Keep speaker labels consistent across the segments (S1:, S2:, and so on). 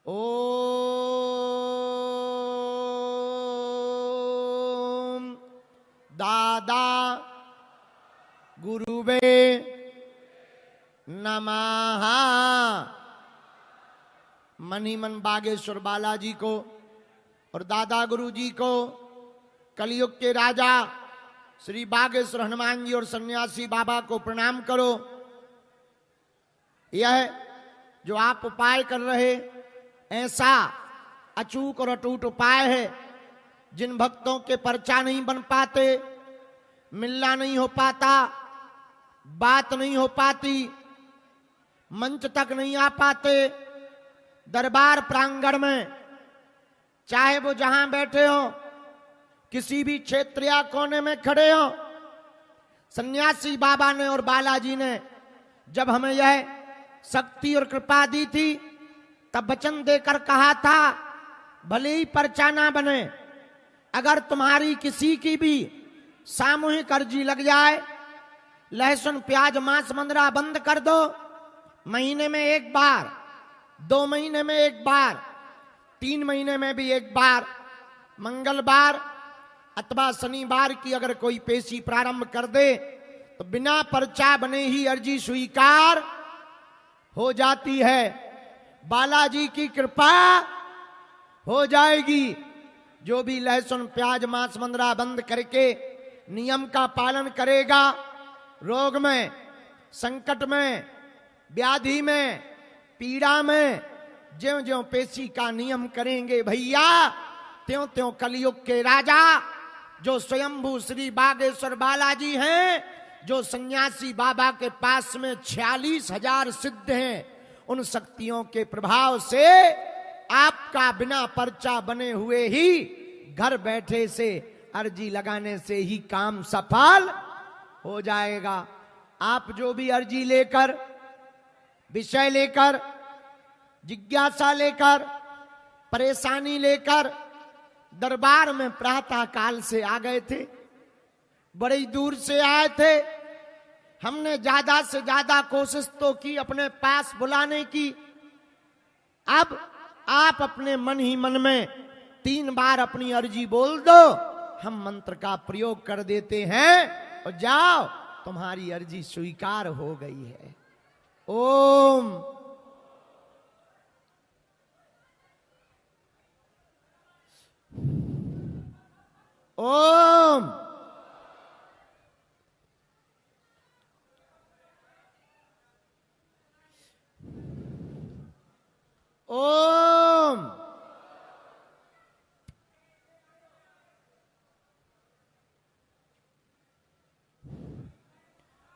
S1: ओम दादा गुरुवे नमः। मनीमन बागेश्वर बालाजी को और दादा गुरु जी को, कलयुग के राजा श्री बागेश्वर हनुमान जी और सन्यासी बाबा को प्रणाम करो। यह जो आप उपाय कर रहे, ऐसा अचूक और अटूट उपाय है। जिन भक्तों के पर्चा नहीं बन पाते, मिलना नहीं हो पाता, बात नहीं हो पाती, मंच तक नहीं आ पाते, दरबार प्रांगण में चाहे वो जहां बैठे हो, किसी भी क्षेत्र या कोने में खड़े हो, सन्यासी बाबा ने और बालाजी ने जब हमें यह शक्ति और कृपा दी थी, तब वचन देकर कहा था, भले ही पर्चा ना बने, अगर तुम्हारी किसी की भी सामूहिक अर्जी लग जाए, लहसुन प्याज मांस मंदरा बंद कर दो, महीने में एक बार, 2 महीने में एक बार, 3 महीने में भी एक बार, मंगलवार अथवा शनिवार की अगर कोई पेशी प्रारंभ कर दे, तो बिना पर्चा बने ही अर्जी स्वीकार हो जाती है। बालाजी की कृपा हो जाएगी। जो भी लहसुन प्याज मांस मंदरा बंद करके नियम का पालन करेगा, रोग में, संकट में, व्याधि में, पीड़ा में ज्यों ज्यों पेशी का नियम करेंगे भैया, त्यों त्यों कलयुग के राजा जो स्वयंभू श्री बागेश्वर बालाजी हैं, जो सन्यासी बाबा के पास में 46,000 सिद्ध हैं, उन शक्तियों के प्रभाव से आपका बिना पर्चा बने हुए ही घर बैठे से अर्जी लगाने से ही काम सफल हो जाएगा। आप जो भी अर्जी लेकर, विषय लेकर, जिज्ञासा लेकर, परेशानी लेकर दरबार में प्रातः काल से आ गए थे, बड़ी दूर से आए थे, हमने ज्यादा से ज्यादा कोशिश तो की अपने पास बुलाने की। अब आप अपने मन ही मन में 3 बार अपनी अर्जी बोल दो, हम मंत्र का प्रयोग कर देते हैं और जाओ, तुम्हारी अर्जी स्वीकार हो गई है। ओम ओम ओम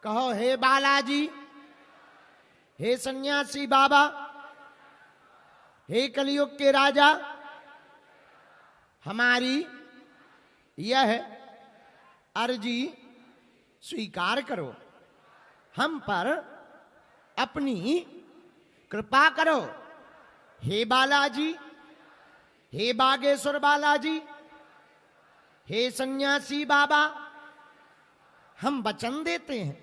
S1: कहो, हे बालाजी, हे सन्यासी बाबा, हे कलयुग के राजा, हमारी यह अर्जी स्वीकार करो, हम पर अपनी कृपा करो। हे बालाजी, हे बागेश्वर बालाजी, हे सन्यासी बाबा, हम वचन देते हैं,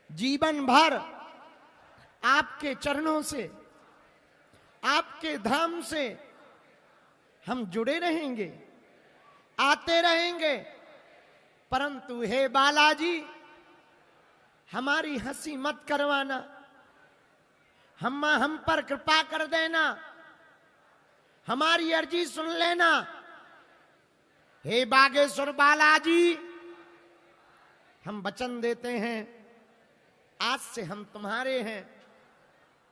S1: जीवन भर आपके चरणों से, आपके धाम से हम जुड़े रहेंगे, आते रहेंगे, परंतु हे बालाजी, हमारी हंसी मत करवाना, हम पर कृपा कर देना, हमारी अर्जी सुन लेना। हे बागेश्वर बालाजी, हम वचन देते हैं, आज से हम तुम्हारे हैं,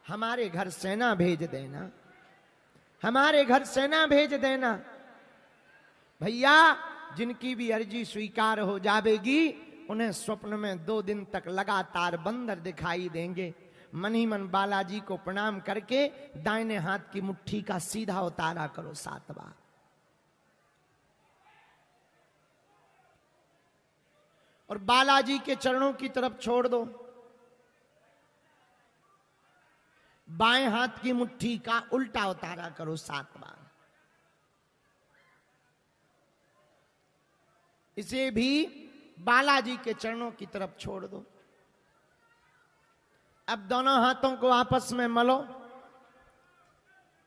S1: हमारे घर सेना भेज देना, हमारे घर सेना भेज देना। भैया, जिनकी भी अर्जी स्वीकार हो जाएगी, उन्हें स्वप्न में 2 दिन तक लगातार बंदर दिखाई देंगे। मन ही मन बालाजी को प्रणाम करके दाहिने हाथ की मुट्ठी का सीधा उतारा करो 7 बार। और बालाजी के चरणों की तरफ छोड़ दो। बाएं हाथ की मुट्ठी का उल्टा उतारा करो 7 बार। इसे भी बालाजी के चरणों की तरफ छोड़ दो। अब दोनों हाथों को आपस में मलो,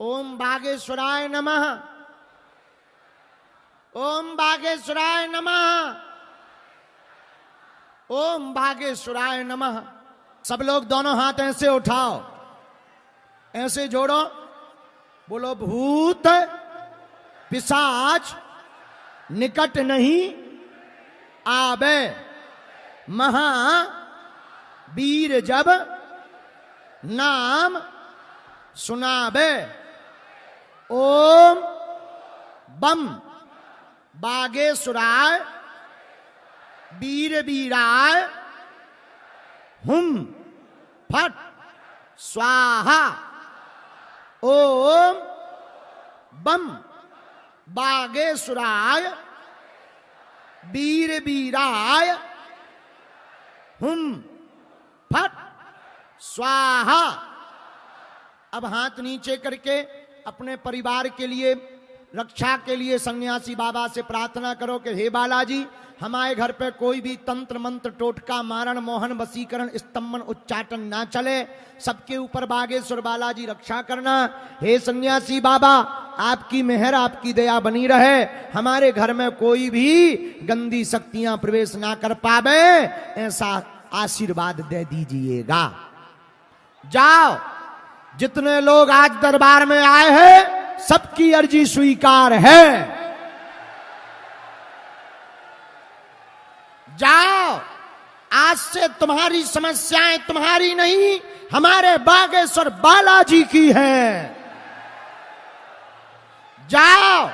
S1: ओम बागेश्वराय नमः, ओम बागेश्वराय नमः, ओम बागेश्वराय नमः। सब लोग दोनों हाथ ऐसे उठाओ, ऐसे जोड़ो, बोलो भूत पिशाच निकट नहीं आवे, महावीर जब नाम सुनावे। ओम बम बागेश्वराय वीर वीराय हुम फट स्वाहा। ओम बम बागेश्वराय वीर वीराय हुम फट स्वाहा। अब हाथ नीचे करके अपने परिवार के लिए, रक्षा के लिए सन्यासी बाबा से प्रार्थना करो कि हे बालाजी, हमारे घर पे कोई भी तंत्र मंत्र टोटका मारण मोहन वसीकरण स्तंभन उच्चाटन ना चले, सबके ऊपर बागेश्वर बालाजी रक्षा करना। हे सन्यासी बाबा, आपकी मेहर आपकी दया बनी रहे, हमारे घर में कोई भी गंदी शक्तियां प्रवेश ना कर पावे, ऐसा आशीर्वाद दे दीजिएगा। जाओ, जितने लोग आज दरबार में आए हैं सबकी अर्जी स्वीकार है। जाओ, आज से तुम्हारी समस्याएं तुम्हारी नहीं, हमारे बागेश्वर बालाजी की हैं। जाओ,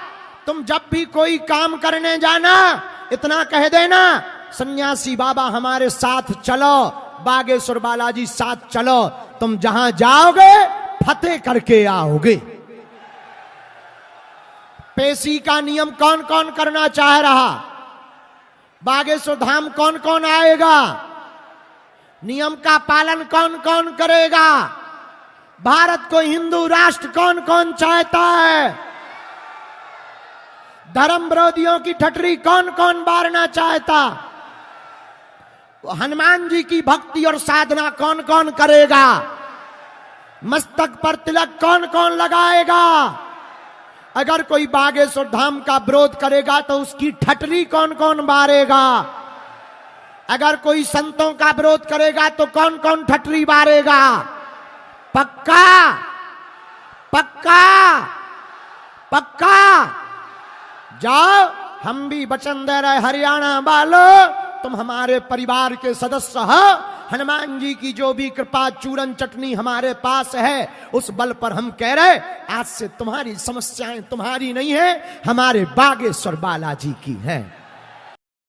S1: तुम जब भी कोई काम करने जाना इतना कह देना, सन्यासी बाबा हमारे साथ चलो, बागेश्वर बालाजी साथ चलो, तुम जहां जाओगे फतेह करके आओगे। पेशी का नियम कौन कौन करना चाह रहा? बागेश्वर धाम कौन कौन आएगा? नियम का पालन कौन कौन करेगा? भारत को हिंदू राष्ट्र कौन कौन चाहता है? धर्म विरोधियों की ठटरी कौन कौन बारना चाहता? हनुमान जी की भक्ति और साधना कौन कौन करेगा? मस्तक पर तिलक कौन कौन लगाएगा? अगर कोई बागेश्वर धाम का विरोध करेगा तो उसकी ठटरी कौन कौन बारेगा? अगर कोई संतों का विरोध करेगा तो कौन कौन ठटरी बारेगा? पक्का पक्का पक्का। जाओ, हम भी वचन दे रहे, हरियाणा वालों, तुम हमारे परिवार के सदस्य हो। हनुमान जी की जो भी कृपा चूरन चटनी हमारे पास है, उस बल पर हम कह रहे, आज से तुम्हारी समस्याएं तुम्हारी नहीं है, हमारे बागेश्वर बालाजी की है।